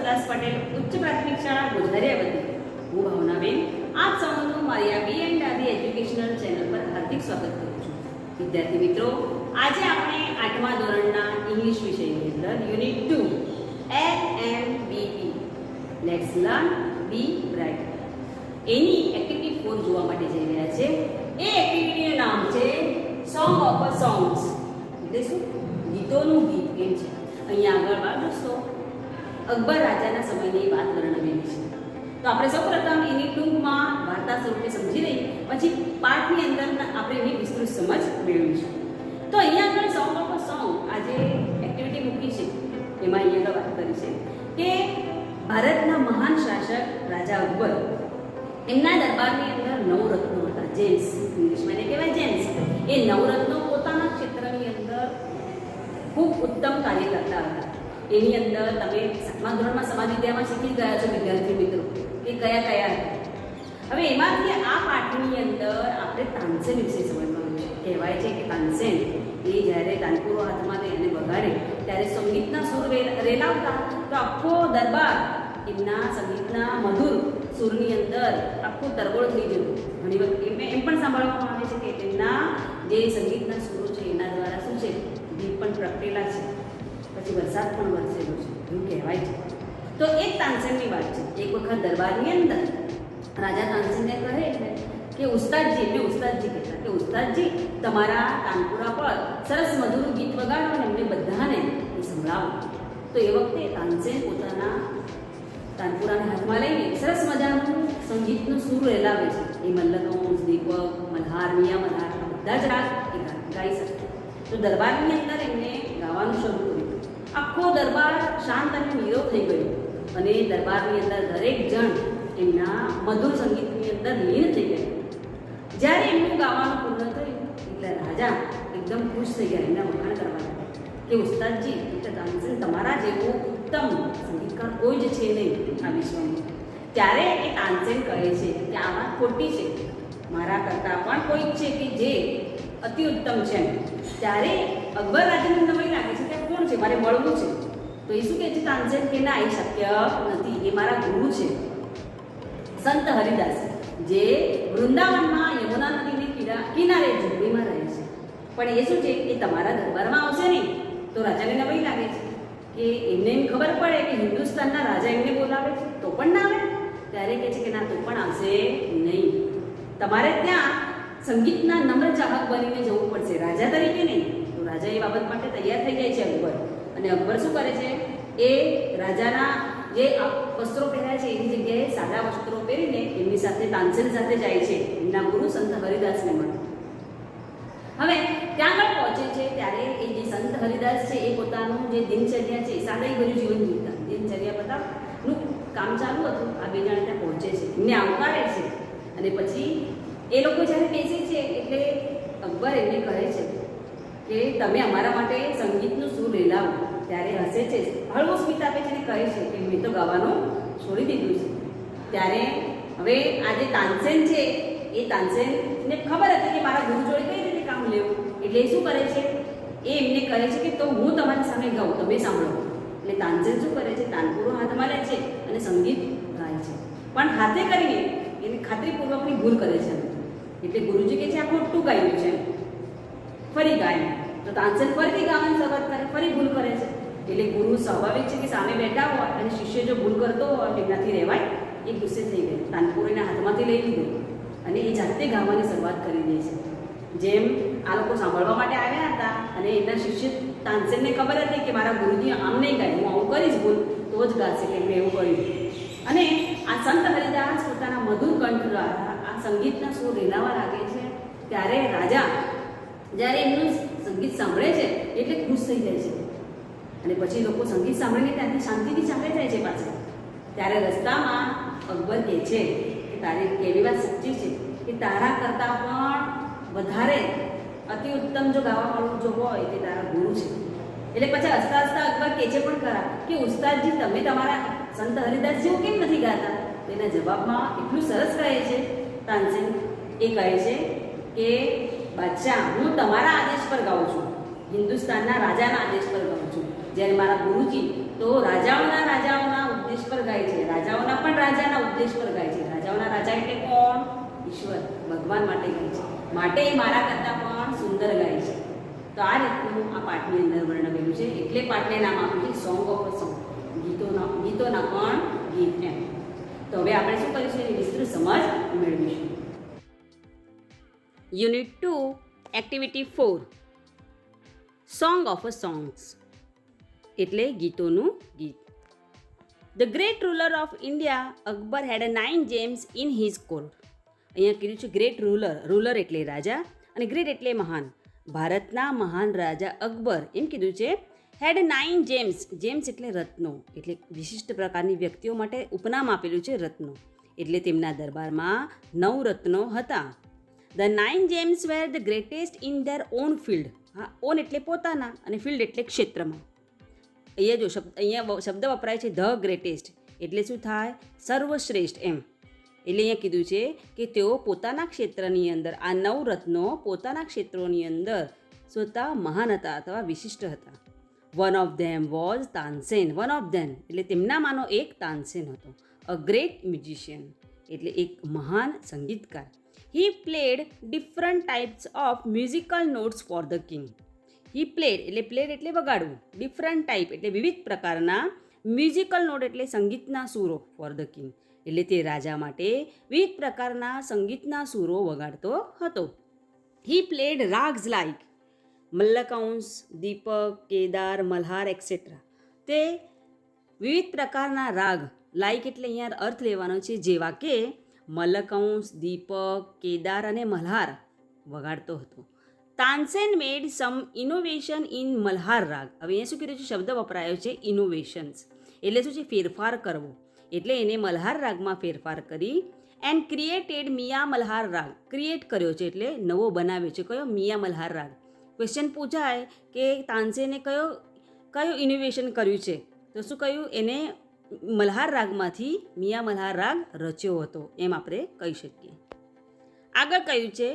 વસંતદાસ પટેલ ઉચ્ચ પ્રાથમિક શાળા ગોઝારિયા વતી હું ભાવનાબેન આપ સૌનું મારી આ બી એન્ડ આદિ એજ્યુકેશનલ ચેનલ પર હાર્દિક સ્વાગત કરું છું. વિદ્યાર્થી મિત્રો, આજે આપણે 8મા ધોરણના ઇંગ્લિશ વિષયની અંદર unit 2 LMBE let's learn be bright એની એક્ટિવિટી 4 જોવા માટે જઈ રહ્યા છે. એ એક્ટિવિટીનું નામ છે સોંગ ઓફ અ સોંગ્સ, એટલે શું? ગીતોનું ગીત કેમ છે. અહીંયા આગળ બાળ દોસ્તો અકબર રાજાના સમયની વાત વર્ણવેલી છે. તો આપણે સૌપ્રથમ એની ટૂંકમાં વાર્તા સ્વરૂપે સમજી લઈ, પછી પાઠની અંદર આપણે એની વિસ્તૃત સમજ મેળવીશું. તો અહીંયા આગળ સોંગ ઓફ અ સોંગ આજે એક્ટિવિટી મૂકી છે, એમાં અહીંયા આગળ વાત કરી છે કે ભારતના મહાન શાસક રાજા અકબર, એમના દરબારની અંદર 9 રત્નો હતા. જેમ્સ, ઇંગ્લિશમાં એને કહેવાય જેમ્સ. એ 9 રત્નો પોતાના ક્ષેત્રની અંદર ખૂબ ઉત્તમ કાર્ય કરતા હતા. એની અંદર તમે 7મા ધોરણમાં સમાજ વિદ્યામાં શીખી ગયા છો વિદ્યાર્થી મિત્રો કે કયા કયા હતા. હવે એમાંથી આ પાઠની અંદર આપણે તાનસેન વિશે સમજવાનું છે. કહેવાય છે કે તાનસેન એ જ્યારે તાનપુરો હાથમાં લઈ અને વગાડે ત્યારે સંગીતના સૂર રેલાવતા તો આખો દરબાર એમના સંગીતના મધુર સૂરની અંદર આખું તરબોળ થઈ જતું. ઘણી વખત એમ પણ સાંભળવામાં આવે છે કે તેમના જે સંગીતના સૂરો છે એના દ્વારા શું છે, દીપ પણ પ્રગટેલા છે, પછી વરસાદ પણ વરસેલો છે, એવું કહેવાય છે. તો એક તાનસેનની વાત છે. એક વખત દરબારની અંદર રાજા તાનસેનને કહે છે કે ઉસ્તાદજી, એમને ઉસ્તાદજી કહેતા, કે ઉસ્તાદજી તમારા તાનપુરા પર સરસ મધુર ગીત વગાડો અને એમને બધાને એ સંભળાવો. તો એ વખતે તાનસેન પોતાના તાનપુરાને હાથમાં લઈને સરસ મજાનું સંગીતનું સૂર રેલાવે છે. એ મલ્લકંસ, દીપક, મલ્હાર, મિયા મલ્હાર બધા જ રાગ એ ગાઈ શકે. તો દરબારની અંદર એમને ગાવાનું શરૂ કર્યું. આખો દરબાર શાંત અને નીરવ થઈ ગયો અને દરબારની અંદર દરેક જણ એમના મધુર સંગીતની અંદર લીન થઈ ગયા. જ્યારે એમનું ગાવાનું પૂર્ણ થયું એટલે રાજા એકદમ ખુશ થઈ ગયા, એમના વખાણ કરવા લાગ્યા કે ઉસ્તાદજી, તાનસેન તમારા જેવો ઉત્તમ સંગીતકાર કોઈ જ છે નહીં આ વિશ્વમાં. ત્યારે એ તાનસેન કહે છે કે આ વાત ખોટી છે, મારા કરતાં પણ કોઈક છે કે જે અતિ ઉત્તમ છે. ત્યારે અકબર રાજાને નવાઈ લાગે છે કે કોણ છે, મારે મળવું છે. તો એ શું કહે છે તાનસેન કે ના, એ શક્ય નથી, એ મારા ગુરુ છે સંત હરિદાસ, જે વૃંદાવનમાં યમુના નદીને કિનારે ઝૂંપડીમાં રહે છે. પણ એ શું છે, એ તમારા દરબારમાં આવશે નહીં. તો રાજાને નવાઈ લાગે છે કે એમને એમ ખબર પડે કે હિન્દુસ્તાનના રાજા એમને બોલાવે છે તો પણ ના આવે. ત્યારે કહે છે કે ના, તો પણ આવશે નહીં. તમારે ત્યાં સંગીતના નમ્ર ચાહક બનીને જવું પડશે, રાજા તરીકે નહીં. તો રાજા એ બાબત માટે તૈયાર થઈ જાય છે અકબર. અને અકબર શું કરે છે, એ રાજાના જે વસ્ત્રો પહેર્યા છે એની જગ્યાએ સાદા વસ્ત્રો પહેરીને એમની સાથે તાનસેન સાથે જાય છે એમના ગુરુ સંત હરિદાસને મળે. હવે ત્યાં આગળ પહોંચે છે ત્યારે એ જે સંત હરિદાસ છે એ પોતાનું જે દિનચર્યા છે સાદાઈભર્યું જીવન જીવતા. દિનચર્યા બતાવનું કામ ચાલુ હતું. આ બે જણ ત્યાં પહોંચે છે, એમને આવકારે છે. અને પછી એ લોકો જ્યારે બેસે છે એટલે અકબર એમને કહે છે કે તમે અમારા માટે સંગીતનું સૂર રેલાવો. ત્યારે હસે છે, હળવો સ્મિત આપે છે અને કહે છે કે મેં તો ગાવાનું છોડી દીધું છે. ત્યારે હવે આ જે તાનસેન છે એ તાનસેનને ખબર હતી કે મારા ગુરુ જોડે કઈ રીતે કામ લેવું. એટલે એ શું કરે છે, એ એમને કહે છે કે તો હું તમારી સામે ગાઉં, તમે સાંભળો. એટલે તાનસેન શું કરે છે, તાનપુરો હાથમાં લે છે અને સંગીત ગાય છે. પણ હાથે કરીને એની ખાતરીપૂર્વકની ભૂલ કરે છે. એટલે ગુરુજી કહે છે આ ખોટું ગાયું છે, ફરી ગાય. તો તાનસેન ફરીથી ગાવાની શરૂઆત કરે, ફરી ભૂલ કરે છે. એટલે ગુરુ સ્વાભાવિક છે કે સામે બેઠા હોય અને શિષ્ય જો ભૂલ કરતો હોય તો એમનાથી રહેવાય. એ ગુસ્સે થઈ ગઈ, તાનપુરીના હાથમાંથી લઈ લીધો અને એ જાતે ગાવાની શરૂઆત કરી દે છે. જેમ આ લોકો સાંભળવા માટે આવ્યા હતા અને એના શિષ્ય તાનસેનને ખબર હતી કે મારા ગુરુજી આમ નહીં ગાય, હું આવું કરીશ ભૂલ તો જ ગાશે, કે એમને એવું કર્યું. અને આ સંત હરિદાસ પોતાના મધુર કંઠ દ્વારા આ સંગીતના સૂર રેલાવા લાગે છે. ત્યારે રાજા જ્યારે એમનું સંગીત સાંભળે છે એટલે ખુશ થઈ જાય છે. અને પછી લોકો સંગીત સાંભળીને ત્યાંથી શાંતિથી ચાલે જાય છે પાછળ. ત્યારે રસ્તામાં અકબર કહે છે કે તારી કેવી વાત સાચી છે કે તારા કરતાં પણ વધારે અતિ ઉત્તમ જો ગાવાવાળું જો હોય તે તારા ગુરુ છે. એટલે પછી હસતા હસતા અકબર કહે છે પણ ખરા કે ઉસ્તાદજી તમે તમારા સંત હરિદાસ જેવું કેમ નથી ગાતા. તેના જવાબમાં એટલું સરસ કહે છે તાનસેન, એ કહે છે કે બાદશાહ, હું તમારા આદેશ પર ગાઉં છું, હિન્દુસ્તાનના રાજાના આદેશ પર ગાઉં છું. જ્યારે મારા ગુરુજી તો રાજાઓના ઉદ્દેશ પર ગાય છે. રાજાઓના રાજા એટલે કોણ? ઈશ્વર, ભગવાન માટે ગાય છે. માટે એ મારા કરતાં પણ સુંદર ગાય છે. તો આ રીતનું આ પાઠની અંદર વર્ણવેલું છે. એટલે પાઠને નામ આપ્યું છે સોંગ ઓફ અ સોંગ, ગીતોના પણ ગીત એમ. તો હવે આપણે શું કરીશું? એની વિસ્તૃત સમજ મેળવીશું. Unit 2 activity 4 song of a songs એટલે ગીતોનું ગીત. The great ruler of India Akbar had 9 gems in his court. અહીંયા કીધું છે ગ્રેટ રૂલર એટલે રાજા અને ગ્રેટ એટલે મહાન. ભારતના મહાન રાજા અકબર એમ કીધું છે હેડ 9 જેમ્સ એટલે રત્નો, એટલે વિશિષ્ટ પ્રકારની વ્યક્તિઓ માટે ઉપનામ આપેલું છે રત્નો. એટલે તેમના દરબારમાં 9 રત્નો હતા. The 9 gems were the greatest in their own field. હા, ઓન એટલે પોતાના અને ફિલ્ડ એટલે ક્ષેત્રમાં. અહીંયા શબ્દ વપરાય છે ધ ગ્રેટેસ્ટ, એટલે શું થાય? સર્વશ્રેષ્ઠ એમ. એટલે અહીંયા કીધું છે કે તેઓ પોતાના ક્ષેત્રની અંદર આ 9 રત્નો પોતાના ક્ષેત્રોની અંદર સ્વતઃ મહાન હતા અથવા વિશિષ્ટ હતા. One of them was Tansen. One of them એટલે તેમનામાંનો એક તાનસેન હતો. અ ગ્રેટ મ્યુઝિશિયન એટલે એક મહાન સંગીતકાર. He played different types of musical notes for the king. He played એટલે વગાડવું, ડિફરન્ટ ટાઈપ એટલે વિવિધ પ્રકારના, મ્યુઝિકલ નોટ એટલે સંગીતના સૂરો ફોર ધ કિંગ એટલે તે રાજા માટે વિવિધ પ્રકારના સંગીતના સૂરો વગાડતો હતો. He played ragas like Malkauns, Deepak, Kedar, Malhar etcetera. તે વિવિધ પ્રકારના રાગ, લાઇક એટલે અહીંયા અર્થ લેવાનો છે જેવા કે મલ્લકૌંસ, દીપક, કેદાર અને મલ્હાર વગાડતો હતો. તાનસેન મેડ સમ ઇનોવેશન ઇન મલ્હાર રાગ. હવે અહીંયા શું કીધું છે? શબ્દ વપરાયો છે ઇનોવેશન્સ, એટલે શું છે? ફેરફાર કરવો. એટલે એને મલ્હાર રાગમાં ફેરફાર કરી એન્ડ ક્રિએટેડ મિયા મલ્હાર રાગ. ક્રિએટ કર્યો છે એટલે નવો બનાવ્યો છે. કયો? મિયા મલ્હાર રાગ. ક્વેશ્ચન પૂછાય કે તાનસેને કયો ઇનોવેશન કર્યું છે? તો શું કહ્યું? એને મલ્હાર રાગમાંથી મિયા મલ્હાર રાગ રચ્યો હતો એમ આપણે કહી શકીએ. આગળ કહ્યું છે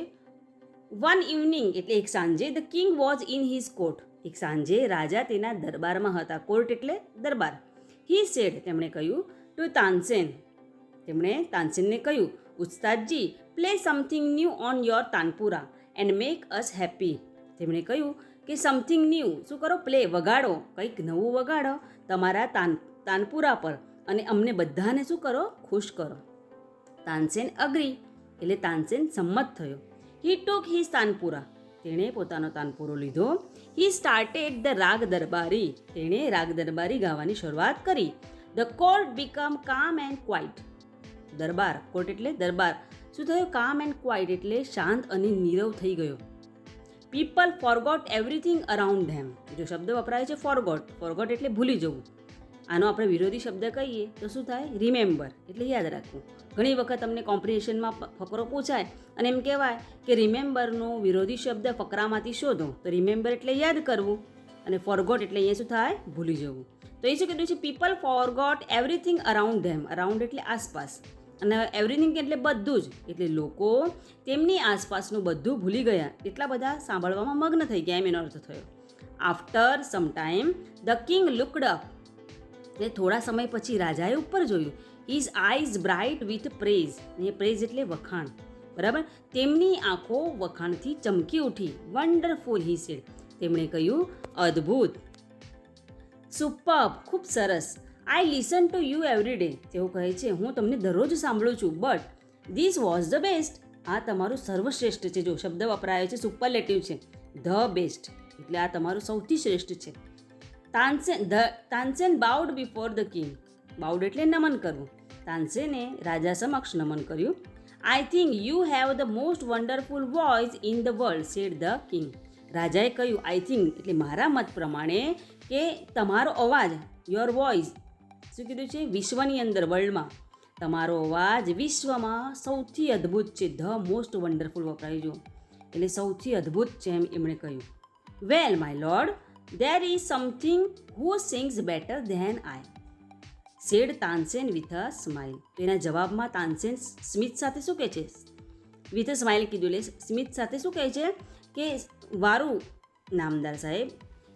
વન ઇવનિંગ એટલે એક સાંજે the king was in his court. એક સાંજે રાજા તેના દરબારમાં હતા. કોર્ટ એટલે દરબાર. હી સેડ તેમણે કહ્યું ટુ તાનસેન. તેમણે તાનસેનને કહ્યું Ustadji play something new on your tanpura and make us happy. તેમણે કહ્યું કે સમથિંગ ન્યૂ શું કરો? પ્લે વગાડો, કંઈક નવું વગાડો તમારા તાનપુરા પર અને અમને બધાને શું કરો? ખુશ કરો. તાનસેન અગ્રી એટલે તાનસેન સંમત થયો. હી ટુક હિઝ તાનપુરા. તેણે પોતાનો તાનપુરો લીધો. હી સ્ટાર્ટેડ ધ રાગ દરબારી. તેણે રાગ દરબારી ગાવાની શરૂઆત કરી. ધ કોર્ટ બીકમ કામ એન્ડ ક્વાઇટ. દરબાર, કોર્ટ એટલે દરબાર શું થયું? કામ એન્ડ ક્વાઇટ એટલે શાંત અને નીરવ થઈ ગયો. પીપલ ફોરગોટ એવરીથિંગ અરાઉન્ડ ધેમ. જો શબ્દ વપરાય છે ફોરગોટ એટલે ભૂલી જવું. આનો આપણે વિરોધી શબ્દ કહીએ તો શું થાય? રિમેમ્બર એટલે યાદ રાખવું. ઘણી વખત તમને કોમ્પ્રિહેન્શનમાં ફકરો પૂછાય અને એમ કહેવાય કે રિમેમ્બરનો વિરોધી શબ્દ ફકરામાંથી શોધો. તો રિમેમ્બર એટલે યાદ કરવું અને ફોરગોટ એટલે અહીંયા શું થાય? ભૂલી જવું. તો એ શું કીધું છે? પીપલ ફોરગોટ એવરીથિંગ અરાઉન્ડ ધેમ. અરાઉન્ડ એટલે આસપાસ અને એવરીથિંગ એટલે બધું જ, એટલે લોકો તેમની આસપાસનું બધું ભૂલી ગયા. એટલા બધા સાંભળવામાં મગ્ન થઈ ગયા એમ એનો અર્થ થયો. After some time the king looked up. એટલે થોડા સમય પછી રાજાએ ઉપર જોયું. His eyes bright with praise. એ પ્રેઝ એટલે વખાણ, બરાબર? તેમની આંખો વખાણથી ચમકી ઉઠી. Wonderful he said. તેમણે કહ્યું અદ્ભુત. સુપર્બ ખૂબ સરસ. I listen to you every day. તેઓ કહે છે હું તમને દરરોજ સાંભળું છું. But this was the best. આ તમારું સર્વશ્રેષ્ઠ છે. જો શબ્દ વપરાયો છે સુપરલેટિવ છે. ધ બેસ્ટ એટલે આ તમારું સૌથી શ્રેષ્ઠ છે. Tansen bowed before the king. Bowed એટલે નમન કરવું. તાનસેને રાજા સમક્ષ નમન કર્યું. I think you have the most wonderful voice in the world said the king. રાજાએ કહ્યું આઈ થિંક એટલે મારા મત પ્રમાણે કે તમારો અવાજ, યોર વોઇસ શું કીધું છે? વિશ્વની અંદર, વર્લ્ડમાં તમારો અવાજ વિશ્વમાં સૌથી અદ્ભુત છે. ધ મોસ્ટ વન્ડરફુલ વપરાયું જો એટલે સૌથી અદ્ભુત છે એમ એમણે કહ્યું. Well my lord there is something who sings better than I said Tansen with a smile. તેના જવાબમાં તાનસેન સ્મિત સાથે શું કહે છે? with a smile કીધું. એટલે સ્મિત સાથે શું કહે છે કે વારું નામદાર સાહેબ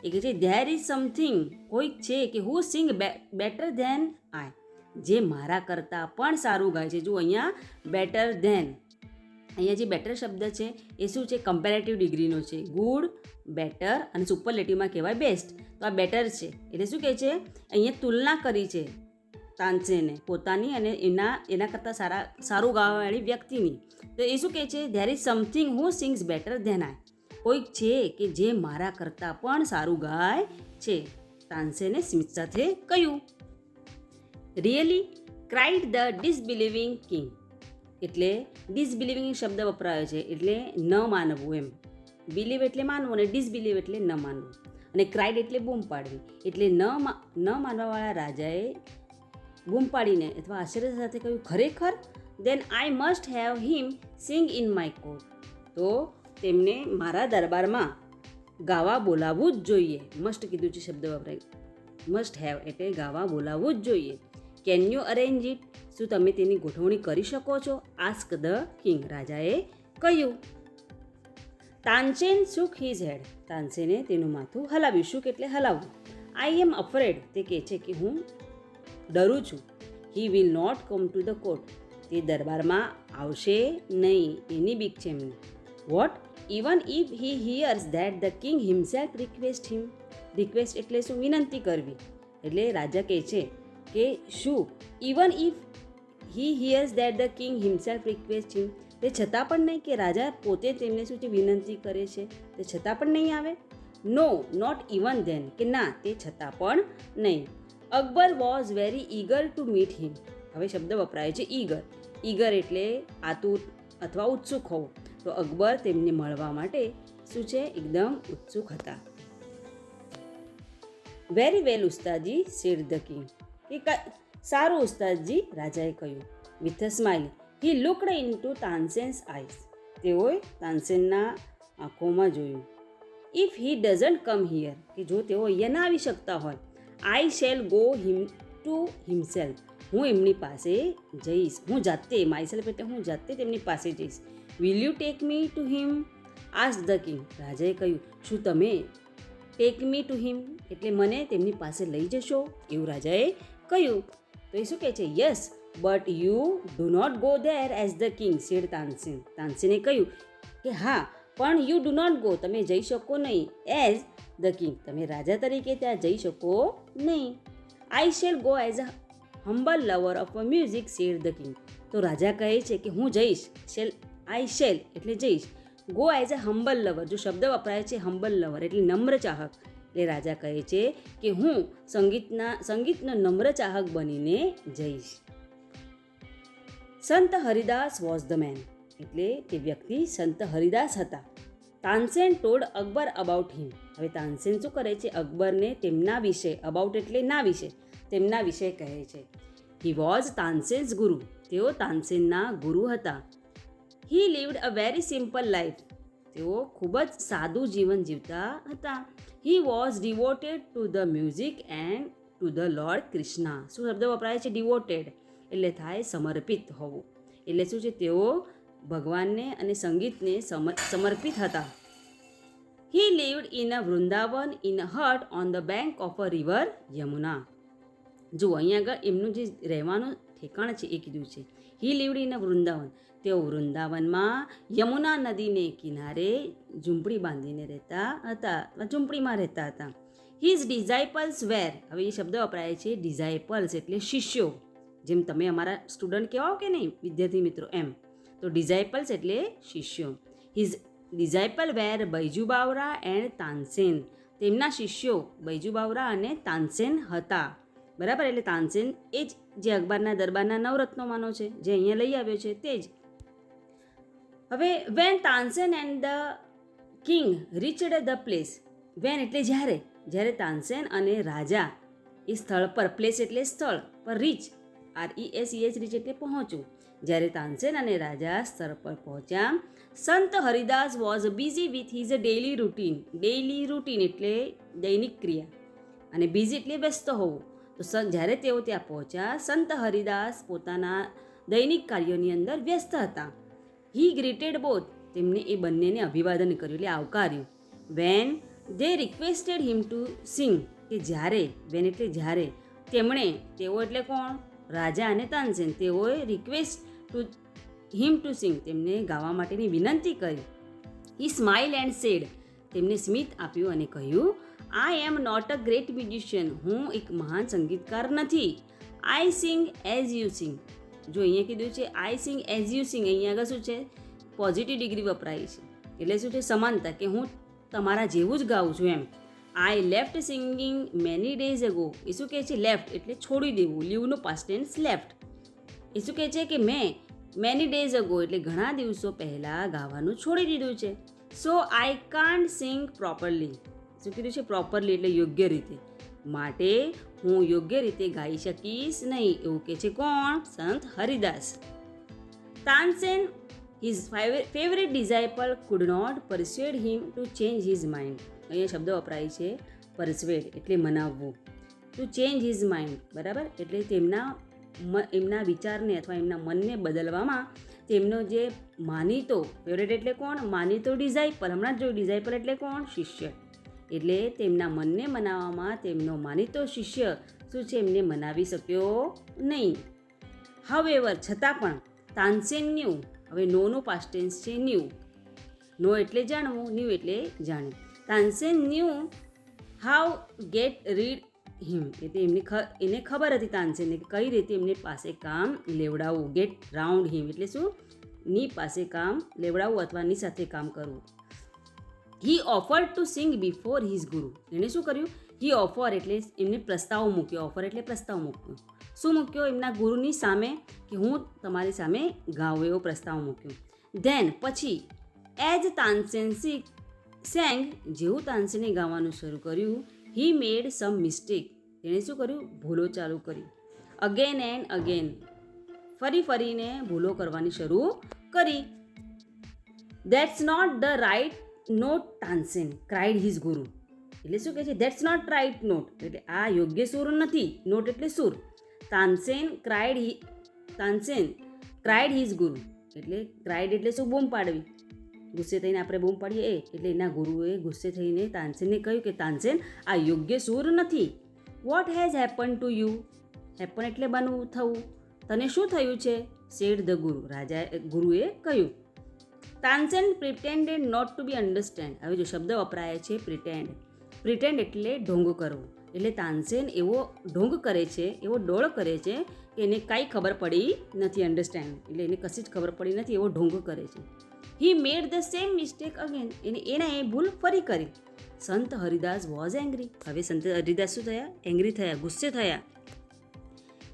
એ કહે છે there is something કોઈક છે કે who sing better than I જે મારા કરતાં પણ સારું ગાય છે. જો અહીંયા બેટર ધેન, અહીંયા જે બેટર શબ્દ છે એ શું છે? કમ્પેરેટિવ ડિગ્રીનો છે. ગુડ, બેટર અને સુપરલેટિવમાં કહેવાય બેસ્ટ. તો આ બેટર છે એટલે શું કહે છે? અહીંયા તુલના કરી છે તાનસેને પોતાની અને એના કરતાં સારું ગાવાવાળી વ્યક્તિની. તો એ શું કહે છે? There is something who sings better than I. કોઈક છે કે જે મારા કરતાં પણ સારું ગાય છે, તાનસેને સ્મિત સાથે કહ્યું. Really cried the disbelieving king. એટલે ડિસબિલીવિંગ શબ્દ વપરાયો છે એટલે ન માનવું એમ. બિલીવ એટલે માનવું અને ડિસબિલીવ એટલે ન માનવું, અને ક્રાઇડ એટલે બૂમ પાડવી. એટલે ન માનવાવાળા રાજાએ બૂમ પાડીને અથવા આશ્ચર્ય સાથે કહ્યું, ખરેખર? Then I must have him sing in my court. તો તેમને મારા દરબારમાં ગાવા બોલાવવું જ જોઈએ. મસ્ટ કીધું છે શબ્દ વપરાય. મસ્ટ હેવ એટલે ગાવા બોલાવવું જ જોઈએ. Can you arrange it? શું તમે તેની ગોઠવણી કરી શકો છો? Ask the king. રાજાએ કહ્યું. Tansen shook his head. તાનસેને તેનું માથું હલાવ્યું. શુક એટલે હલાવવું. આઈ એમ અફ્રેડ. તે કહે છે કે હું ડરું છું. He will not come to the court. તે દરબારમાં આવશે નહીં, એની બીક છે એમને. What? Even if he hears that the king himself request him. Request એટલે શું? વિનંતી કરવી. એટલે રાજા કહે છે કે શું even if he hears that the king himself request him. તે છતાં પણ નહીં, કે રાજા પોતે તેમને શું છે? વિનંતી કરે છે, તે છતાં પણ નહીં આવે? નો, નોટ ઇવન ધેન. કે ના, તે છતાં પણ નહીં. Akbar was very eager to meet him. હવે શબ્દ વપરાય છે ઈગર. ઈગર એટલે આતુર અથવા ઉત્સુક હોવું. તો અકબર તેમને મળવા માટે શું છે? એકદમ ઉત્સુક હતા. Very well Ustadji, said the king. કે સારું ઉસ્તાદજી, રાજાએ કહ્યું. With a smile he looked into Tansen's eyes. તેઓએ તાનસેનના આંખોમાં જોયું. If he doesn't come here. કે જો તેઓ અહીંયા ના આવી શકતા હોય, I shall go him to himself. હું એમની પાસે જઈશ. હું જાતે, માયસેલ્ફ એટલે હું જાતે તેમની પાસે જઈશ. Will you take me to him? Ask the king. રાજાએ કહ્યું, શું તમે ટેક મી ટુ હિમ એટલે મને તેમની પાસે લઈ જશો? એવું રાજાએ કહ્યું. તો એ શું કહે છે? Yes, but you do not go there as the king, said Tansen. તાનસેને કહ્યું કે હા, પણ યુ ડુ નોટ ગો, તમે જઈ શકો નહીં. એઝ ધ કિંગ, તમે રાજા તરીકે ત્યાં જઈ શકો નહીં. I shall go as a humble lover of a music, said the king. તો રાજા કહે છે કે હું જઈશ. આઈ શેલ એટલે જઈશ. Go as a humble lover. જો શબ્દ વપરાય છે હમ્બલ લવર એટલે નમ્ર ચાહક. એટલે રાજા કહે છે કે હું સંગીતનો નમ્ર ચાહક બનીને જઈશ. સંત હરિદાસ વોઝ ધ મેન. એટલે તે વ્યક્તિ સંત હરિદાસ હતા. તાનસેન ટોલ્ડ અકબર અબાઉટ હિમ. હવે તાનસેન શું કરે છે? અકબરને તેમના વિશે, અબાઉટ એટલે ના વિશે, તેમના વિશે કહે છે. હી વોઝ તાનસેન્સ ગુરુ. તેઓ તાનસેનના ગુરુ હતા. He lived a very simple life. તેઓ ખૂબ જ સાદું જીવન જીવતા હતા. He was devoted to the music and to the lord Krishna. શું શબ્દ વપરાય છે? ડિવોટેડ એટલે થાય સમર્પિત હોવું. એટલે શું છે? તેઓ ભગવાનને અને સંગીતને સમર્પિત હતા. He lived in a Vrindavan in a hut on the bank of a river Yamuna. જો અહીંયા આગળ એમનું જે રહેવાનું ઠેકાણ છે એ કીધું છે. હી લીવડ ઇન અ વૃંદાવન. તેઓ વૃંદાવનમાં યમુના નદીને કિનારે ઝૂંપડી બાંધીને રહેતા હતા, ઝૂંપડીમાં રહેતા હતા. હિઝ ડિઝાઇપલ્સ વેર. હવે એ શબ્દ વપરાય છે ડિઝાઇપલ્સ એટલે શિષ્યો. જેમ તમે અમારા સ્ટુડન્ટ કહેવાઓ કે નહીં વિદ્યાર્થી મિત્રો, એમ. તો ડિઝાઇપલ્સ એટલે શિષ્યો. His disciple were Baiju Bawra and Tansen. તેમના શિષ્યો બૈજુ બાવરા અને તાનસેન હતા. બરાબર. એટલે તાનસેન એ જ જે અકબરના દરબારના નવરત્નોમાંનો છે, જે અહીંયા લઈ આવ્યો છે તે જ. હવે when Tansen and the king reached the place. When એટલે જ્યારે તાનસેન અને રાજા એ સ્થળ પર, પ્લેસ એટલે સ્થળ પર, રીચ RECH રીચ એટલે પહોંચવું. જ્યારે તાનસેન અને રાજા સ્થળ પર પહોંચ્યા, સંત Haridas was busy with his daily routine. Daily routine એટલે દૈનિક ક્રિયા, અને બિઝી એટલે વ્યસ્ત હોવું. તો જ્યારે તેઓ ત્યાં પહોંચ્યા, સંત હરિદાસ પોતાના દૈનિક કાર્યોની અંદર વ્યસ્ત હતા. He greeted both. તેમને એ બંનેને અભિવાદન કર્યું એટલે આવકાર્યું. When they requested him to sing. કે જ્યારે, વેન એટલે જ્યારે, તેઓ એટલે કોણ? રાજા અને તાનસેન તેઓએ રિક્વેસ્ટ ટુ હિમ ટુ સિંગ તેમને ગાવા માટેની વિનંતી કરી. હી સ્માઇલ એન્ડ સેડ તેમને સ્મિત આપ્યું અને કહ્યું, I am not a great musician, હું એક મહાન સંગીતકાર નથી. I sing as you sing. જો અહીંયા કીધું છે આઈ સિંગ એઝ યુ સિંગ, અહીંયા આગળ શું છે પોઝિટિવ ડિગ્રી વપરાય છે, એટલે શું છે સમાનતા, કે હું તમારા જેવું જ ગાઉં છું એમ. I left singing many days ago, એ શું કહે છે લેફ્ટ એટલે છોડી દેવું, લીવનું પાસ્ટ ટેન્સ લેફ્ટ. એ શું કહે છે કે મેં મેની ડેઝ અગો એટલે ઘણા દિવસો પહેલાં ગાવાનું છોડી દીધું છે. સો આઈ કાન્ટ સિંગ પ્રોપરલી, શું કીધું છે પ્રોપરલી એટલે યોગ્ય રીતે, માટે હું યોગ્ય રીતે ગાઈ શકીશ નહીં, એવું કહે છે કોણ? Sant Haridas. Tansen his favourite disciple could not persuaded him to change his mind. અહીંયા શબ્દ વપરાય છે પરસ્વેડ એટલે મનાવવું, ટુ ચેન્જ હિઝ માઇન્ડ, બરાબર, એટલે એમના વિચારને અથવા એમના મનને બદલવામાં તેમનો જે માનીતો, ફેવરેટ એટલે કોણ? માનીતો ડિઝાઇપલ, હમણાં જ જોયું ડિઝાઇપલ એટલે કોણ? શિષ્ય. એટલે તેમના મનને મનાવવામાં તેમનો માનીતો શિષ્ય શું છે એમને મનાવી શક્યો નહીં. હાવેવર છતાં પણ તાનસેન ન્યૂ, હવે નોનું પાસ્ટ ટેન્સ છે ન્યૂ, નો એટલે જાણવું, ન્યૂ એટલે જાણ્યું. Tansen knew how get read him, એટલે એને ખબર હતી તાનસેનને કે કઈ રીતે એમની પાસે કામ લેવડાવવું. ગેટ રાઉન્ડ હિમ એટલે શું? ની પાસે કામ લેવડાવવું અથવા ની સાથે કામ કરવું. He offered to sing before his guru, એણે શું કર્યું? હી ઓફર એટલે એમને પ્રસ્તાવ મૂક્યો, ઓફર એટલે પ્રસ્તાવ મૂક્યો. શું મૂક્યો? એમના ગુરુની સામે, કે હું તમારી સામે ગાઉં, એવો પ્રસ્તાવ મૂક્યો. ધેન પછી એઝ તાનસેન સેંગ, જેવું તાનસેને ગાવાનું શરૂ કર્યું, હી મેડ સમ મિસ્ટેક, તેણે શું કર્યું? ભૂલો ચાલુ કરી. અગેન એન્ડ અગેન, ફરીને ભૂલો કરવાની શરૂ કરી. That's not the right note Tansen cried his guru, એટલે શું કહે છે? ધેટ્સ નોટ રાઇટ નોટ એટલે આ યોગ્ય સૂર નથી, નોટ એટલે સૂર. તાનસેન ક્રાઇડ હિઝ ગુરુ, એટલે ક્રાઇડ એટલે શું? બૂમ પાડવી, ગુસ્સે થઈને આપણે બૂમ પાડીએ એ, એટલે એના ગુરુએ ગુસ્સે થઈને તાનસેનને કહ્યું કે તાનસેન આ યોગ્ય સૂર નથી. What has happen to you, happen એટલે બનવું, થવું, તને શું થયું છે? સેડ ધ ગુરુ, ગુરુએ કહ્યું. Tansen pretended not to be understand, હવે જો શબ્દ વપરાય છે પ્રિટેન્ડ. પ્રિટેન્ડ એટલે ઢોંગ કરવું, એટલે તાનસેન એવો ઢોંગ કરે છે, એવો ડોળ કરે છે કે એને કાંઈ ખબર પડી નથી, અન્ડરસ્ટેન્ડ એટલે એને કશી જ ખબર પડી નથી, એવો ઢોંગ કરે છે. He made the same mistake again, એણે એ ભૂલ ફરી કરી. સંત હરિદાસ વોઝ એંગ્રી, હવે સંત હરિદાસ શું થયા? એંગ્રી થયા, ગુસ્સે થયા.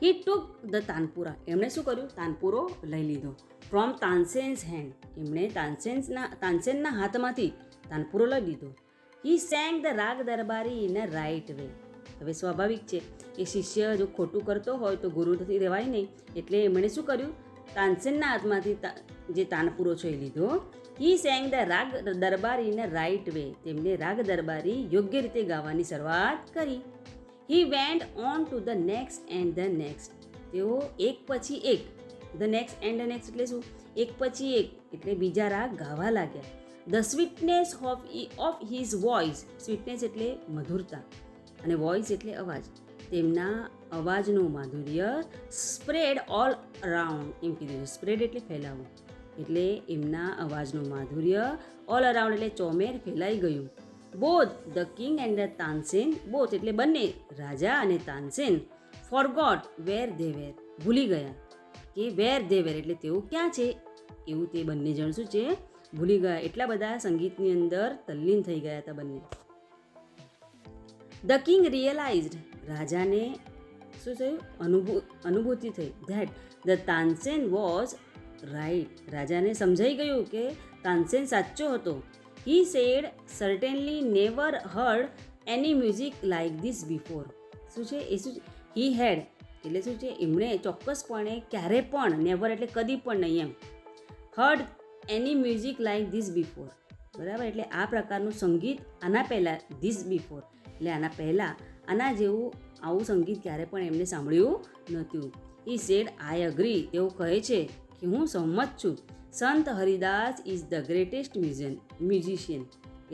હી ટુક ધ તાનપુરા, એમણે શું કર્યું? તાનપુરો લઈ લીધો. ફ્રોમ તાનસેન્સ હેન્ડ, એમણે તાનસેનના હાથમાંથી તાનપુરો લઈ લીધો. હી સેંગ ધ રાગ દરબારી ઇન અ રાઇટ વે, હવે સ્વાભાવિક છે કે શિષ્ય જો ખોટું કરતો હોય તો ગુરુથી રહેવાય નહીં, એટલે એમણે શું કર્યું? તાનસેનના હાથમાંથી જે તાનપુરો છે એ લીધો. હી સેંગ ધ રાગ દરબારી ઇન અ રાઇટ વે, તેમણે રાગ દરબારી યોગ્ય રીતે ગાવાની શરૂઆત કરી. He went on to the next and the next, તેઓ એક પછી એક, the next and the next એટલે શું? એક પછી એક એટલે બીજા રાગ ગાવા લાગ્યા. The sweetness of his voice, sweetness એટલે મધુરતા અને વોઇસ એટલે અવાજ, તેમના અવાજનું માધુર્ય સ્પ્રેડ ઓલ અરાઉન્ડ, એમ કીધું. સ્પ્રેડ એટલે ફેલાવું, એટલે એમના અવાજનું માધુર્ય ઓલ અરાઉન્ડ એટલે ચોમેર ફેલાઈ ગયું. Both the king and the Tansen, both એટલે બંને, રાજા અને Tansen, forgot where they were, ભૂલી ગયા કે વેર ધે વેર એટલે તેઓ ક્યાં છે, એવું તે બંને જણ શું છે? ભૂલી ગયા. એટલા બધા સંગીતની અંદર તલ્લીન થઈ ગયા હતા બંને. ધ કિંગ રિયલાઇઝડ, રાજાને શું થયું? અનુભૂતિ થઈ. That the Tansen was right, રાજાને સમજાઈ ગયું કે તાનસેન સાચો હતો. He said certainly never heard any music like this before, શું છે એ? શું હી હેડ એટલે શું છે? એમણે ચોક્કસપણે ક્યારે પણ, નેવર એટલે કદી પણ નહીં એમ, heard any music like this before, બરાબર, એટલે આ પ્રકારનું સંગીત આના પહેલાં, ધીસ બિફોર એટલે આના પહેલાં, આના જેવું આવું સંગીત ક્યારે પણ એમને સાંભળ્યું નહોતું. હી સેડ આઈ અગ્રી, તેઓ કહે છે કે હું સહમત છું. સંત Haridas is the greatest musician,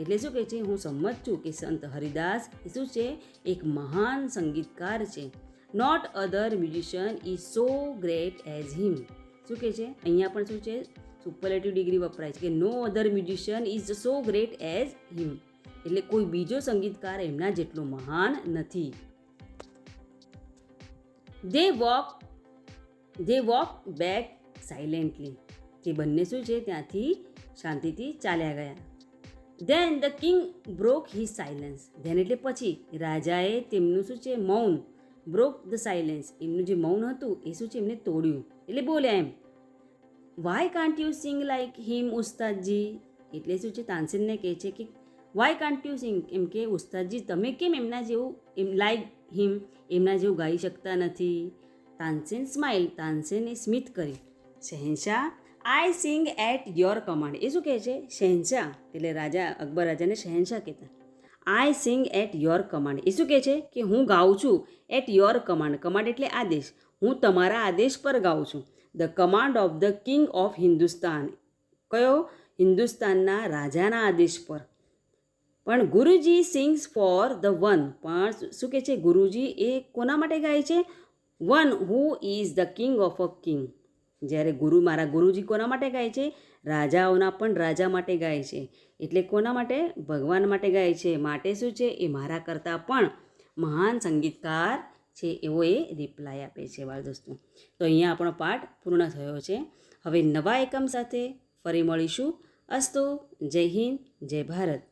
એટલે શું કહે છે? હું સંમત છું કે સંત હરિદાસ એ શું છે? એક મહાન સંગીતકાર છે. Not other musician is so great as him. શું કહે છે અહીંયા પણ શું છે સુપરલેટિવ ડિગ્રી વપરાય છે કે no other musician is so great as him, એટલે કોઈ બીજો સંગીતકાર એમના જેટલો મહાન નથી. They walk back silently. તે બંને શું છે ત્યાંથી શાંતિથી ચાલ્યા ગયા. Then the king broke his silence. Then એટલે પછી રાજાએ તેમનું શું છે મૌન, broke the silence, એમનું જે મૌન હતું એ શું છે એમને તોડ્યું, એટલે બોલ્યા એમ, Why can't you sing like him, ઉસ્તાદજી? એટલે શું છે તાનસેનને કહે છે કે Why can't you sing? એમ કે ઉસ્તાદજી તમે કેમ એમના જેવું like him એમના જેવું ગાઈ શકતા નથી. તાનસેન સ્માઇલ, તાનસેને સ્મિત કરી. શહેનશાહ, આઈ સિંગ એટ યોર કમાન્ડ. એ શું કહે છે શહેનશાહ, એટલે રાજા અકબર રાજાને શહેનશાહ કહેતા. આઈ સિંગ એટ યોર કમાન્ડ, એ શું કહે છે કે હું ગાઉં છું એટ યોર કમાન્ડ. કમાન્ડ એટલે આદેશ, હું તમારા આદેશ પર ગાઉં છું. The command of the king of Hindustan, કયો હિન્દુસ્તાનના રાજાના આદેશ પર. પણ ગુરુજી સિંગ્સ ફોર ધ વન, પણ શું કહે છે ગુરુજી એ કોના માટે ગાય છે? One who is the king of a king. જ્યારે મારા ગુરુજી કોના માટે ગાય છે? રાજાઓના પણ રાજા માટે ગાય છે. એટલે કોના માટે? ભગવાન માટે ગાય છે. માટે શું છે એ મારા કરતાં પણ મહાન સંગીતકાર છે એવો એ રિપ્લાય આપે છે. બાળ દોસ્તો, તો અહીંયા આપણો પાઠ પૂર્ણ થયો છે. હવે નવા એકમ સાથે ફરી મળીશું. અસ્તુ. જય હિન્દ, જય ભારત.